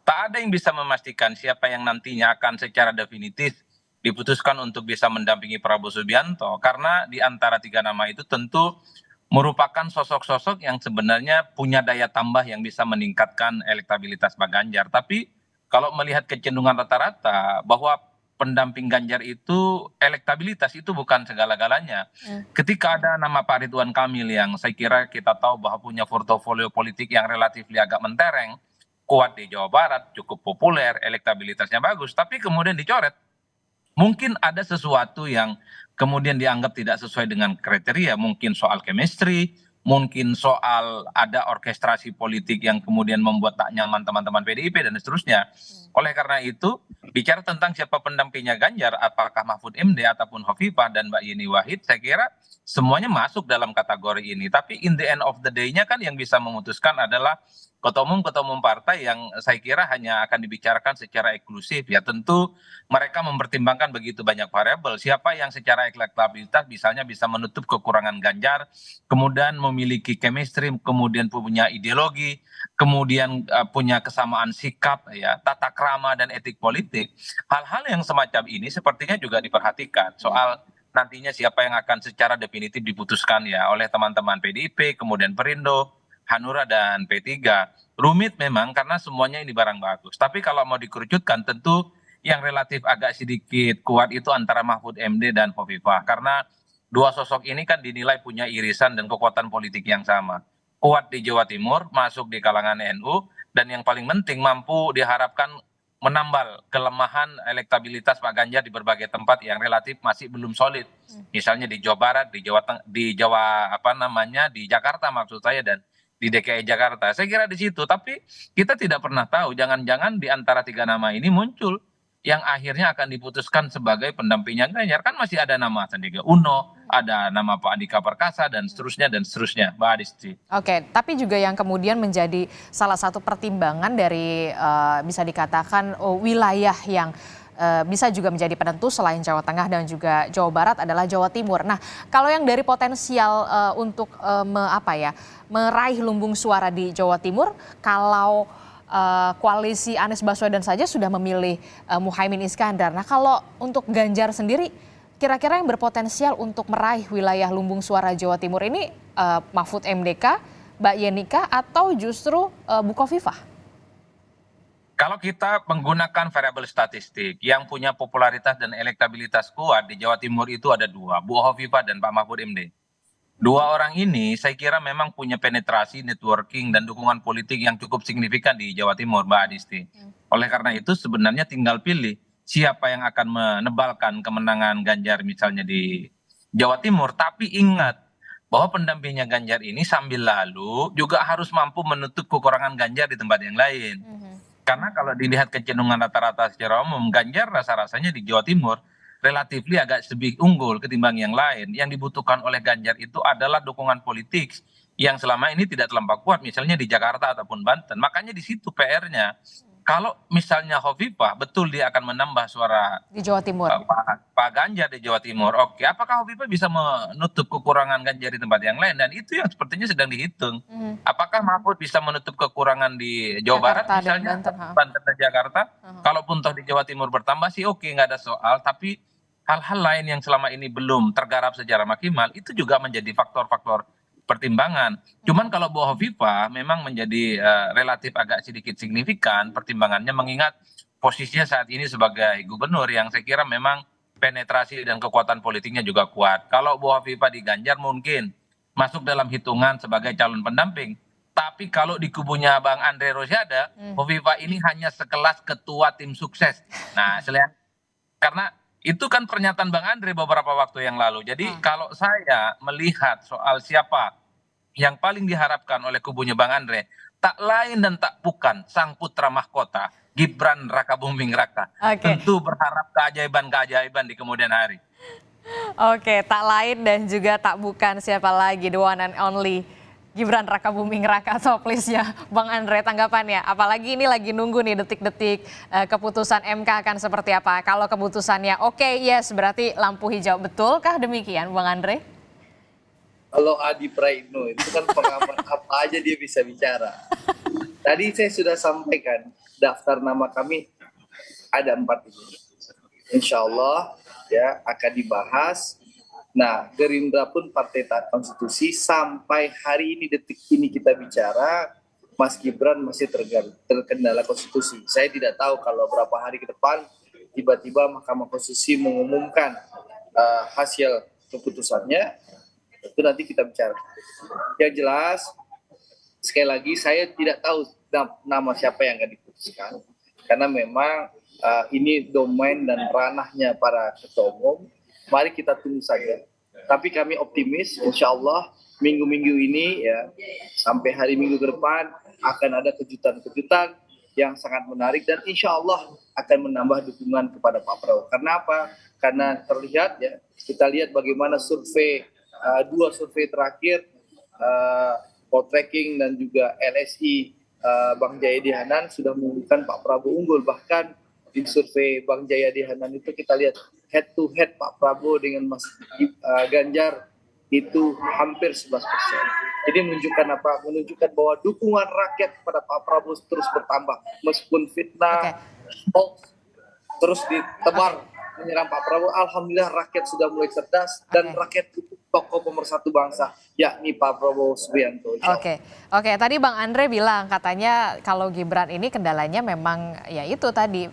tak ada yang bisa memastikan siapa yang nantinya akan secara definitif diputuskan untuk bisa mendampingi Prabowo Subianto, karena di antara 3 nama itu tentu merupakan sosok-sosok yang sebenarnya punya daya tambah yang bisa meningkatkan elektabilitas Pak Ganjar. Tapi kalau melihat kecenderungan rata-rata bahwa pendamping Ganjar itu elektabilitas itu bukan segala-galanya. Ketika ada nama Pak Ridwan Kamil yang saya kira kita tahu bahwa punya portofolio politik yang relatif agak mentereng, kuat di Jawa Barat, cukup populer, elektabilitasnya bagus, tapi kemudian dicoret. Mungkin ada sesuatu yang kemudian dianggap tidak sesuai dengan kriteria, mungkin soal chemistry, mungkin soal ada orkestrasi politik yang kemudian membuat tak nyaman teman-teman PDIP dan seterusnya. Oleh karena itu, bicara tentang siapa pendampingnya Ganjar, apakah Mahfud MD ataupun Hovifah dan Mbak Yeni Wahid, saya kira semuanya masuk dalam kategori ini. Tapi in the end of the day-nya kan yang bisa memutuskan adalah ketua umum partai yang saya kira hanya akan dibicarakan secara eksklusif ya. Tentu mereka mempertimbangkan begitu banyak variabel. Siapa yang secara elektabilitas misalnya bisa menutup kekurangan Ganjar, kemudian memiliki chemistry, kemudian punya ideologi, kemudian punya kesamaan sikap ya, tata krama dan etik politik. Hal-hal yang semacam ini sepertinya juga diperhatikan soal nantinya siapa yang akan secara definitif diputuskan ya oleh teman-teman PDIP, kemudian Perindo, Hanura dan P3. Rumit memang karena semuanya ini barang bagus. Tapi kalau mau dikerucutkan tentu yang relatif agak sedikit kuat itu antara Mahfud MD dan Hovifah. Karena dua sosok ini kan dinilai punya irisan dan kekuatan politik yang sama. Kuat di Jawa Timur, masuk di kalangan NU, dan yang paling penting mampu diharapkan menambal kelemahan elektabilitas Pak Ganjar di berbagai tempat yang relatif masih belum solid. Misalnya di Jawa Barat, di Jakarta maksud saya, dan di DKI Jakarta. Saya kira di situ, tapi kita tidak pernah tahu, jangan-jangan di antara tiga nama ini muncul yang akhirnya akan diputuskan sebagai pendampingnya Ganjar. Kan masih ada nama Sandiaga Uno, ada nama Pak Andika Perkasa, dan seterusnya, Mbak Adisti. Oke, tapi juga yang kemudian menjadi salah satu pertimbangan dari bisa dikatakan wilayah yang bisa juga menjadi penentu selain Jawa Tengah dan juga Jawa Barat adalah Jawa Timur. Nah, kalau yang dari potensial untuk meraih lumbung suara di Jawa Timur, kalau koalisi Anies Baswedan saja sudah memilih Muhaimin Iskandar. Nah, kalau untuk Ganjar sendiri, kira-kira yang berpotensial untuk meraih wilayah lumbung suara Jawa Timur ini Mahfud MDK, Mbak Yenika, atau justru Bukovifa? Kalau kita menggunakan variabel statistik yang punya popularitas dan elektabilitas kuat di Jawa Timur itu ada dua, Bu Hovifah dan Pak Mahfud MD. Dua orang ini saya kira memang punya penetrasi, networking, dan dukungan politik yang cukup signifikan di Jawa Timur, Mbak Adisti. Oleh karena itu sebenarnya tinggal pilih siapa yang akan menebalkan kemenangan Ganjar misalnya di Jawa Timur. Tapi ingat bahwa pendampingnya Ganjar ini sambil lalu juga harus mampu menutup kekurangan Ganjar di tempat yang lain. Karena kalau dilihat kecenderungan rata-rata secara umum, Ganjar rasa-rasanya di Jawa Timur relatif agak lebih unggul ketimbang yang lain. Yang dibutuhkan oleh Ganjar itu adalah dukungan politik yang selama ini tidak terlampau kuat, misalnya di Jakarta ataupun Banten. Makanya di situ PR-nya. Kalau misalnya Hovifah, betul dia akan menambah suara di Jawa Timur. Pak Ganjar di Jawa Timur. Oke, apakah Hovifah bisa menutup kekurangan Ganjar di tempat yang lain? Dan itu yang sepertinya sedang dihitung. Apakah Mahfud bisa menutup kekurangan di Jawa Barat, misalnya Banten dan Jakarta? Kalaupun toh di Jawa Timur bertambah sih oke, nggak ada soal. Tapi hal-hal lain yang selama ini belum tergarap secara maksimal itu juga menjadi faktor-faktor pertimbangan. Cuman kalau Bu Hovifah memang menjadi relatif agak sedikit signifikan pertimbangannya, mengingat posisinya saat ini sebagai gubernur yang saya kira memang penetrasi dan kekuatan politiknya juga kuat. Kalau Bu Hovifah di Ganjar mungkin masuk dalam hitungan sebagai calon pendamping. Tapi kalau di kubunya Bang Andre Rosiade, Hovifah ini hanya sekelas ketua tim sukses. Nah, karena itu kan pernyataan Bang Andre beberapa waktu yang lalu. Jadi kalau saya melihat soal siapa yang paling diharapkan oleh kubunya Bang Andre, tak lain dan tak bukan sang putra mahkota Gibran Rakabuming Raka. Tentu berharap keajaiban-keajaiban di kemudian hari. Oke, tak lain dan juga tak bukan siapa lagi, the one and only Gibran Rakabuming Raka. So please ya Bang Andre, tanggapannya. Apalagi ini lagi nunggu nih detik-detik keputusan MK akan seperti apa. Kalau keputusannya oke, yes, berarti lampu hijau. Betulkah demikian Bang Andre? Kalau Adi Praitno itu kan pengamat apa aja dia bisa bicara. Tadi saya sudah sampaikan daftar nama kami ada 4 ini. Insya Allah ya akan dibahas. Nah, Gerindra pun Partai Taat Konstitusi sampai hari ini, detik ini kita bicara, Mas Gibran masih terkendala konstitusi. Saya tidak tahu kalau berapa hari ke depan tiba-tiba Mahkamah Konstitusi mengumumkan hasil keputusannya, itu nanti kita bicara. Yang jelas, sekali lagi saya tidak tahu nama siapa yang akan diputuskan, karena memang ini domain dan ranahnya para ketua umum. Mari kita tunggu saja. Tapi kami optimis, insya Allah minggu-minggu ini ya sampai hari Minggu ke depan akan ada kejutan-kejutan yang sangat menarik dan insya Allah akan menambah dukungan kepada Pak Prabowo. Karena apa? Karena terlihat ya, kita lihat bagaimana survei, 2 survei terakhir, Poltreking dan juga LSI Bang Jayadi Hanan sudah mengumumkan Pak Prabowo unggul. Bahkan di survei Bang Jayadi Hanan itu kita lihat head to head Pak Prabowo dengan Mas Ganjar itu hampir 11%. Jadi menunjukkan apa? Menunjukkan bahwa dukungan rakyat kepada Pak Prabowo terus bertambah. Meskipun fitnah, hoax terus ditebar menyerang Pak Prabowo, alhamdulillah rakyat sudah mulai cerdas dan rakyat itu tokoh pemersatu bangsa, yakni Pak Prabowo Subianto. Oke, tadi Bang Andre bilang katanya kalau Gibran ini kendalanya memang ya itu tadi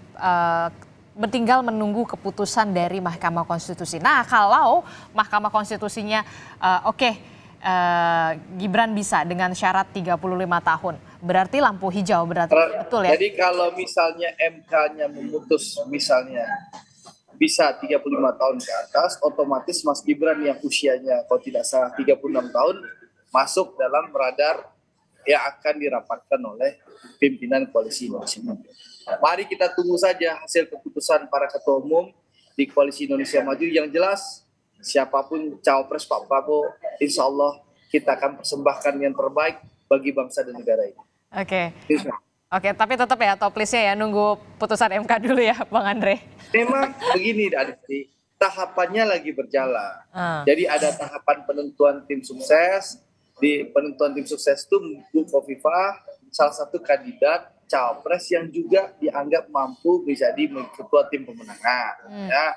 tinggal menunggu keputusan dari Mahkamah Konstitusi. Nah, kalau Mahkamah Konstitusinya Gibran bisa dengan syarat 35 tahun, berarti lampu hijau, berarti betul ya? Jadi kalau misalnya MK-nya memutus misalnya bisa 35 tahun ke atas, otomatis Mas Gibran yang usianya kalau tidak salah 36 tahun masuk dalam radar yang akan dirapatkan oleh pimpinan Koalisi Indonesia Maju. Mari kita tunggu saja hasil keputusan para ketua umum di Koalisi Indonesia Maju. Yang jelas siapapun cawapres Pak Prabowo, insya Allah kita akan persembahkan yang terbaik bagi bangsa dan negara ini. Oke, tapi tetap ya top listnya ya nunggu putusan MK dulu ya Bang Andre. Memang begini Adisti, tahapannya lagi berjalan. Jadi ada tahapan penentuan tim sukses. Di penentuan tim sukses itu Bu Khofifah salah satu kandidat cawapres yang juga dianggap mampu menjadi ketua tim pemenangan. Ya.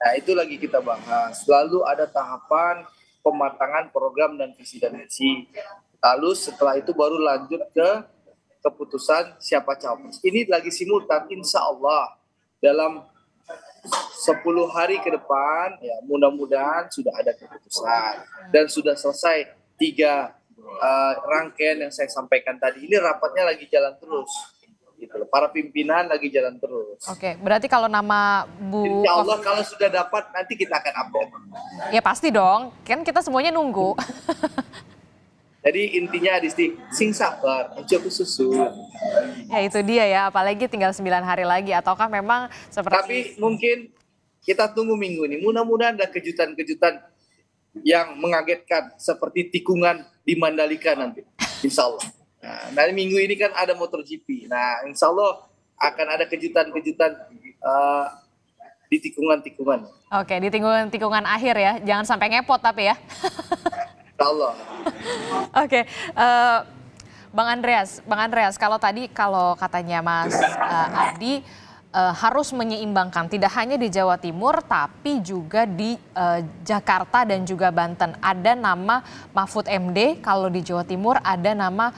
Nah itu lagi kita bahas. Lalu ada tahapan pematangan program dan visi dan misi. Lalu setelah itu baru lanjut ke keputusan siapa cawapres. Ini lagi simultan, insya Allah dalam 10 hari ke depan ya mudah-mudahan sudah ada keputusan dan sudah selesai 3 rangkaian yang saya sampaikan tadi. Ini rapatnya lagi jalan terus. Gitu. Para pimpinan lagi jalan terus. Oke, berarti kalau nama Bu Insya Allah kalau sudah dapat nanti kita akan update. Ya pasti dong, kan kita semuanya nunggu. Jadi intinya Adisti, sing sabar, aja susu. Ya itu dia ya, apalagi tinggal 9 hari lagi. Ataukah memang seperti... Tapi mungkin kita tunggu minggu ini. Mudah-mudahan ada kejutan-kejutan yang mengagetkan seperti tikungan di Mandalika nanti. Insya Allah. Nah, minggu ini kan ada MotoGP. Nah, insya Allah akan ada kejutan-kejutan di tikungan-tikungan. Oke, di tikungan akhir ya. Jangan sampai ngepot tapi ya. Insya Allah. Oke, Bang Andreas, kalau katanya Mas Adi harus menyeimbangkan tidak hanya di Jawa Timur tapi juga di Jakarta dan juga Banten. Ada nama Mahfud MD, kalau di Jawa Timur ada nama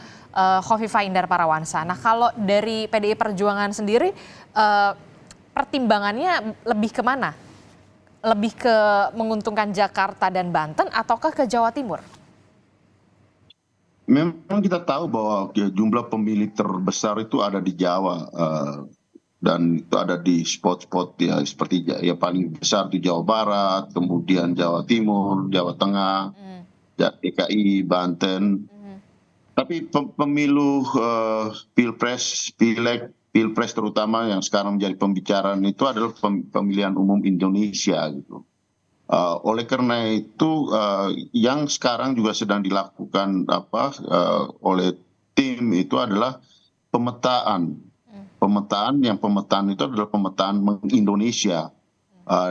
Khofifah Indar Parawansa. Nah kalau dari PDI Perjuangan sendiri pertimbangannya lebih kemana? Lebih ke menguntungkan Jakarta dan Banten ataukah ke Jawa Timur? Memang kita tahu bahwa jumlah pemilih terbesar itu ada di Jawa. Dan itu ada di spot-spot ya seperti ya paling besar di Jawa Barat, kemudian Jawa Timur, Jawa Tengah, DKI, Banten. Tapi pemilu pilpres, pileg, pilpres terutama yang sekarang menjadi pembicaraan itu adalah pemilihan umum Indonesia gitu. Oleh karena itu yang sekarang juga sedang dilakukan oleh tim itu adalah pemetaan. Pemetaan itu adalah pemetaan Indonesia.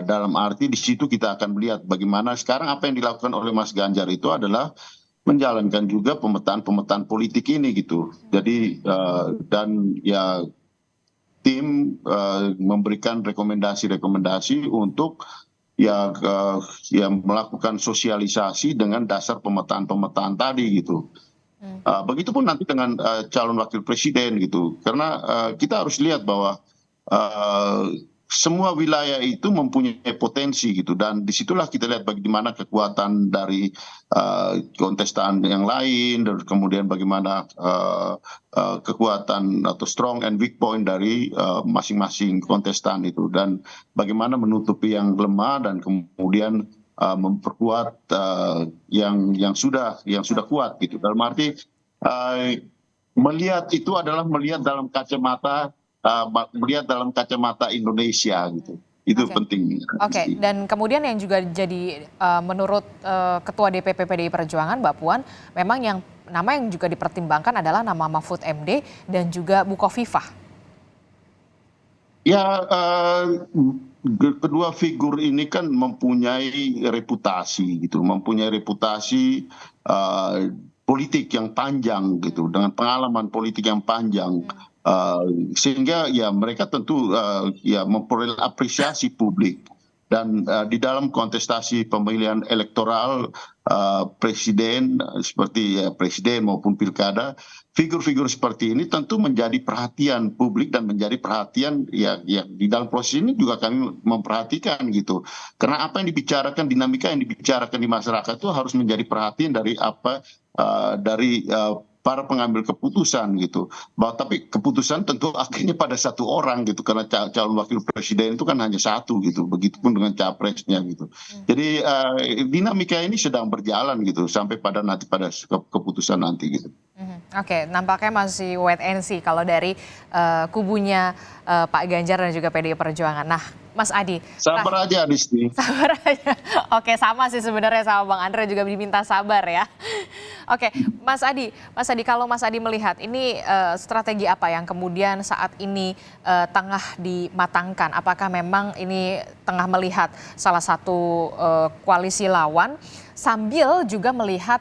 Dalam arti di situ kita akan melihat bagaimana sekarang apa yang dilakukan oleh Mas Ganjar itu adalah menjalankan juga pemetaan politik ini gitu. Jadi dan ya tim memberikan rekomendasi untuk ya melakukan sosialisasi dengan dasar pemetaan tadi gitu. Begitupun nanti dengan calon wakil presiden gitu, karena kita harus lihat bahwa semua wilayah itu mempunyai potensi gitu, dan disitulah kita lihat bagaimana kekuatan dari kontestan yang lain, dan kemudian bagaimana kekuatan atau strong and weak point dari masing-masing kontestan itu, dan bagaimana menutupi yang lemah dan kemudian memperkuat yang sudah kuat gitu. Dalam arti melihat itu adalah melihat dalam kacamata Indonesia gitu. Itu penting. Oke, dan kemudian yang juga jadi menurut Ketua DPP PDI Perjuangan Mbak Puan, memang yang nama yang juga dipertimbangkan adalah nama Mahfud MD dan juga Bukovifa. Ya, kedua figur ini kan mempunyai reputasi gitu, mempunyai reputasi politik yang panjang gitu, dengan pengalaman politik yang panjang, sehingga ya mereka tentu ya memperoleh apresiasi publik. Dan di dalam kontestasi pemilihan elektoral presiden seperti presiden maupun pilkada, figur-figur seperti ini tentu menjadi perhatian publik dan menjadi perhatian ya di dalam proses ini juga kami memperhatikan gitu. Karena apa yang dibicarakan, dinamika yang dibicarakan di masyarakat itu harus menjadi perhatian dari dari para pengambil keputusan gitu. Tapi keputusan tentu akhirnya pada satu orang gitu, karena calon wakil presiden itu kan hanya satu gitu. Begitupun dengan capresnya gitu. Jadi dinamika ini sedang berjalan gitu sampai pada nanti pada keputusan nanti gitu. Oke, nampaknya masih wait and see kalau dari kubunya Pak Ganjar dan juga PDI Perjuangan. Nah, Mas Adi. Sabar aja, Adisti. Sabar aja. Oke, sama sih sebenarnya sama Bang Andre juga diminta sabar ya. Oke, Mas Adi kalau Mas Adi melihat ini strategi apa yang kemudian saat ini tengah dimatangkan? Apakah memang ini tengah melihat salah satu koalisi lawan sambil juga melihat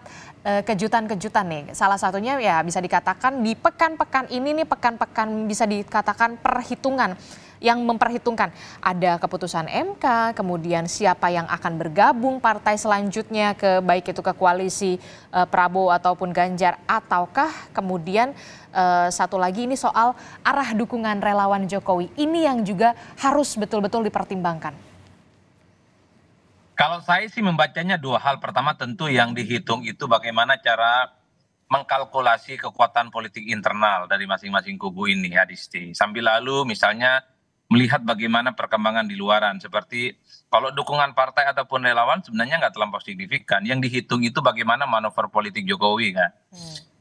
kejutan-kejutan nih. Salah satunya ya bisa dikatakan di pekan-pekan ini nih, pekan-pekan bisa dikatakan perhitungan yang memperhitungkan ada keputusan MK, kemudian siapa yang akan bergabung partai selanjutnya baik itu ke koalisi Prabowo ataupun Ganjar, ataukah kemudian satu lagi ini soal arah dukungan relawan Jokowi. Ini yang juga harus betul-betul dipertimbangkan. Kalau saya sih membacanya dua hal. Pertama tentu yang dihitung itu bagaimana cara mengkalkulasi kekuatan politik internal dari masing-masing kubu ini ya, Disti. Sambil lalu misalnya melihat bagaimana perkembangan di luaran. Seperti kalau dukungan partai ataupun relawan sebenarnya nggak terlampau signifikan. Yang dihitung itu bagaimana manuver politik Jokowi kan.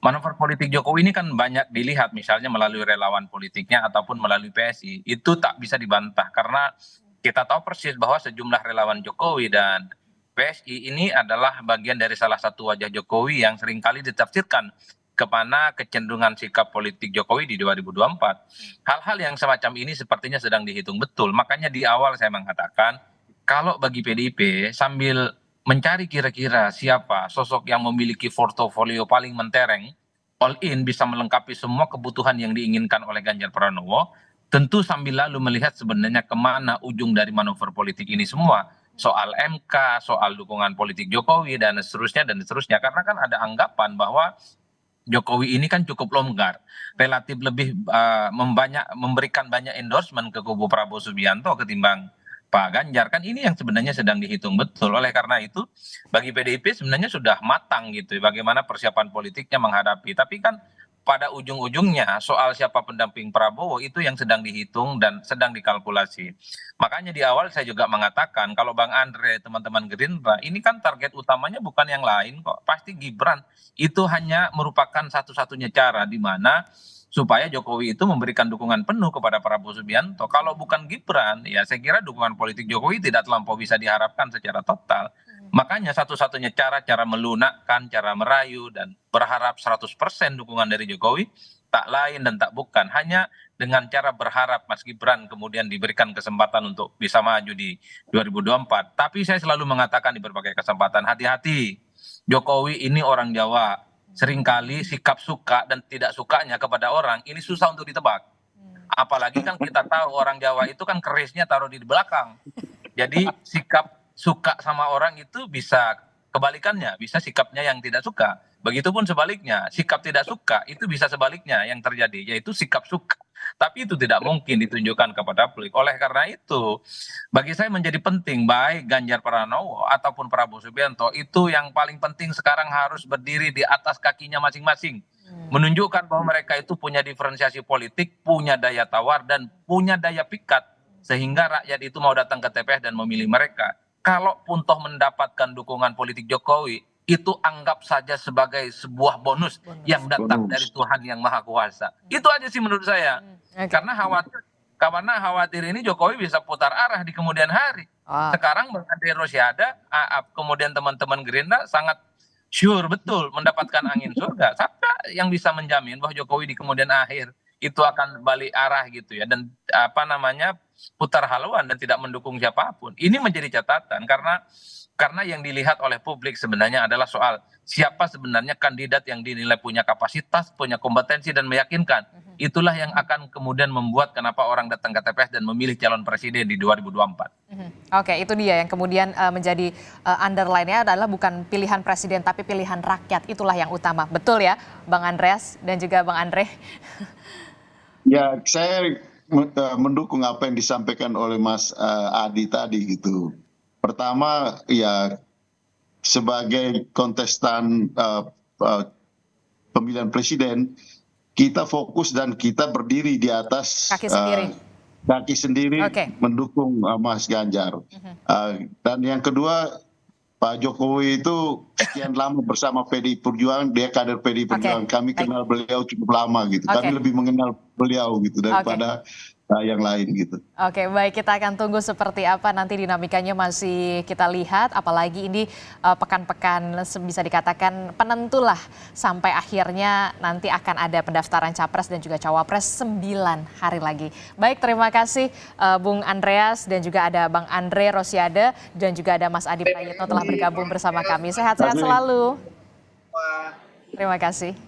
Manuver politik Jokowi ini kan banyak dilihat misalnya melalui relawan politiknya ataupun melalui PSI. Itu tak bisa dibantah karena kita tahu persis bahwa sejumlah relawan Jokowi dan PSI ini adalah bagian dari salah satu wajah Jokowi yang seringkali ditafsirkan kemana kecenderungan sikap politik Jokowi di 2024. Hal-hal yang semacam ini sepertinya sedang dihitung betul. Makanya di awal saya mengatakan kalau bagi PDIP sambil mencari kira-kira siapa sosok yang memiliki portofolio paling mentereng, all in bisa melengkapi semua kebutuhan yang diinginkan oleh Ganjar Pranowo, tentu sambil lalu melihat sebenarnya kemana ujung dari manuver politik ini semua. Soal MK, soal dukungan politik Jokowi, dan seterusnya. Karena kan ada anggapan bahwa Jokowi ini kan cukup longgar, relatif lebih memberikan banyak endorsement ke kubu Prabowo Subianto ketimbang Pak Ganjar. Kan ini yang sebenarnya sedang dihitung betul. Oleh karena itu bagi PDIP sebenarnya sudah matang gitu bagaimana persiapan politiknya menghadapi. Tapi kan pada ujung-ujungnya soal siapa pendamping Prabowo itu yang sedang dihitung dan sedang dikalkulasi. Makanya di awal saya juga mengatakan kalau Bang Andre, teman-teman Gerindra, ini kan target utamanya bukan yang lain kok. Pasti Gibran. Itu hanya merupakan satu-satunya cara di mana supaya Jokowi itu memberikan dukungan penuh kepada Prabowo Subianto. Kalau bukan Gibran, ya saya kira dukungan politik Jokowi tidak terlampau bisa diharapkan secara total. Makanya satu-satunya cara melunakkan, cara merayu dan berharap 100% dukungan dari Jokowi tak lain dan tak bukan hanya dengan cara berharap Mas Gibran kemudian diberikan kesempatan untuk bisa maju di 2024. Tapi saya selalu mengatakan di berbagai kesempatan, hati-hati, Jokowi ini orang Jawa. Seringkali sikap suka dan tidak sukanya kepada orang ini susah untuk ditebak. Apalagi kan kita tahu orang Jawa itu kan kerisnya taruh di belakang. Jadi sikap suka sama orang itu bisa kebalikannya, bisa sikapnya yang tidak suka. Begitupun sebaliknya, sikap tidak suka itu bisa sebaliknya yang terjadi, yaitu sikap suka. Tapi itu tidak mungkin ditunjukkan kepada publik. Oleh karena itu, bagi saya menjadi penting baik Ganjar Pranowo ataupun Prabowo Subianto itu yang paling penting sekarang harus berdiri di atas kakinya masing-masing. Menunjukkan bahwa mereka itu punya diferensiasi politik, punya daya tawar dan punya daya pikat. Sehingga rakyat itu mau datang ke TPS dan memilih mereka. Kalaupun toh mendapatkan dukungan politik Jokowi, itu anggap saja sebagai sebuah bonus yang datang dari Tuhan Yang Maha Kuasa. Itu aja sih menurut saya. Karena khawatir ini Jokowi bisa putar arah di kemudian hari. Sekarang Bang Andre Rosiade, kemudian teman-teman Gerindra sangat sure betul mendapatkan angin surga. Siapa yang bisa menjamin bahwa Jokowi di kemudian akhir itu akan balik arah gitu ya, dan putar haluan dan tidak mendukung siapapun. Ini menjadi catatan karena yang dilihat oleh publik sebenarnya adalah soal siapa sebenarnya kandidat yang dinilai punya kapasitas, punya kompetensi dan meyakinkan. Itulah yang akan kemudian membuat kenapa orang datang ke TPS dan memilih calon presiden di 2024. Oke, itu dia yang kemudian menjadi underline-nya adalah bukan pilihan presiden tapi pilihan rakyat. Itulah yang utama. Betul ya, Bang Andreas dan juga Bang Andre? Ya, saya mendukung apa yang disampaikan oleh Mas Adi tadi gitu. Pertama, ya sebagai kontestan pemilihan presiden, kita fokus dan kita berdiri di atas kaki sendiri mendukung Mas Ganjar. Dan yang kedua, Pak Jokowi itu sekian lama bersama PDI Perjuangan, dia kader PDI Perjuangan. Kami kenal beliau cukup lama gitu. Kami lebih mengenal beliau gitu daripada yang lain gitu. Oke, baik, kita akan tunggu seperti apa nanti dinamikanya masih kita lihat, apalagi ini pekan-pekan bisa dikatakan penentulah sampai akhirnya nanti akan ada pendaftaran capres dan juga cawapres 9 hari lagi. Baik, terima kasih Bung Andreas dan juga ada Bang Andre Rosiade dan juga ada Mas Adi Prayitno telah bergabung bersama kami. Sehat-sehat selalu. Terima kasih.